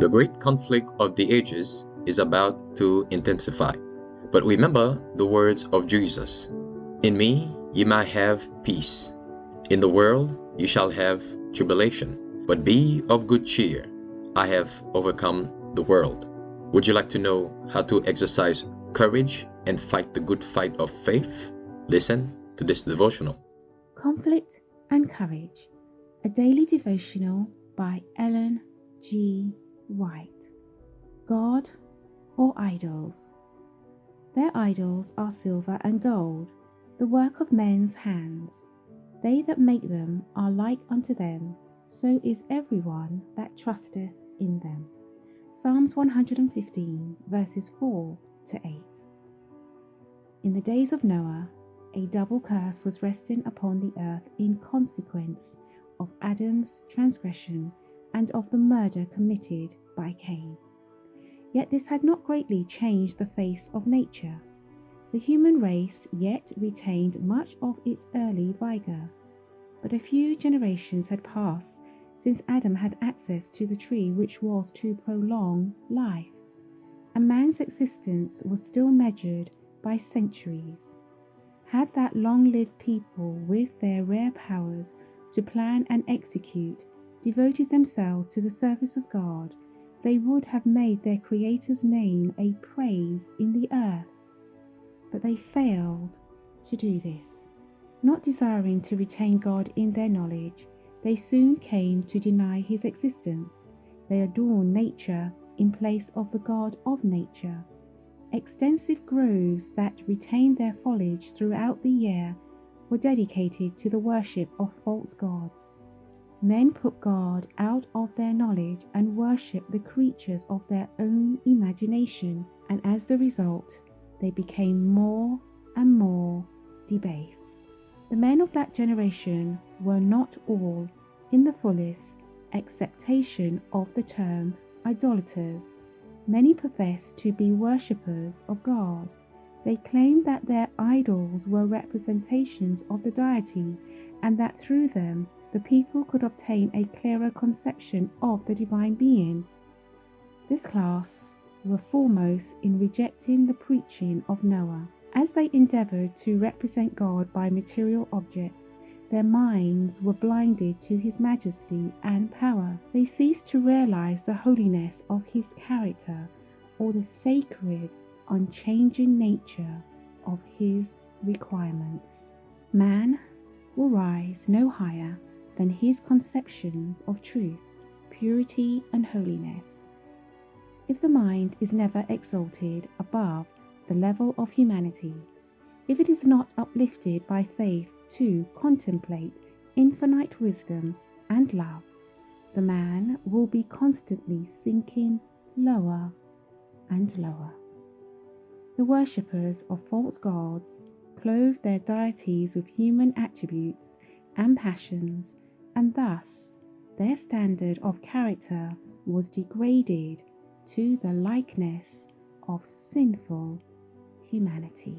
The great conflict of the ages is about to intensify. But remember the words of Jesus. In me ye might have peace. In the world ye shall have tribulation. But be of good cheer. I have overcome the world. Would you like to know how to exercise courage and fight the good fight of faith? Listen to this devotional. Conflict and Courage, a daily devotional by Ellen G. White. God or idols? Their idols are silver and gold, the work of men's hands. They that make them are like unto them, so is everyone that trusteth in them. Psalms 115, verses 4 to 8. In the days of Noah, a double curse was resting upon the earth in consequence of Adam's transgression and of the murder committed by Cain. Yet this had not greatly changed the face of nature. The human race yet retained much of its early vigour, but a few generations had passed since Adam had access to the tree which was to prolong life, and man's existence was still measured by centuries. Had that long-lived people, with their rare powers to plan and execute, devoted themselves to the service of God, they would have made their Creator's name a praise in the earth. But they failed to do this. Not desiring to retain God in their knowledge, they soon came to deny his existence. They adorned nature in place of the God of nature. Extensive groves that retained their foliage throughout the year were dedicated to the worship of false gods. Men put God out of their knowledge and worshipped the creatures of their own imagination, and as the result, they became more and more debased. The men of that generation were not all, in the fullest acceptation of the term, idolaters. Many professed to be worshippers of God. They claimed that their idols were representations of the deity, and that through them the people could obtain a clearer conception of the divine being. This class were foremost in rejecting the preaching of Noah. As they endeavored to represent God by material objects, their minds were blinded to his majesty and power. They ceased to realize the holiness of his character or the sacred, unchanging nature of his requirements. Man will rise no higher than his conceptions of truth, purity, and holiness. If the mind is never exalted above the level of humanity, if it is not uplifted by faith to contemplate infinite wisdom and love, the man will be constantly sinking lower and lower. The worshippers of false gods clothe their deities with human attributes and passions, and thus their standard of character was degraded to the likeness of sinful humanity.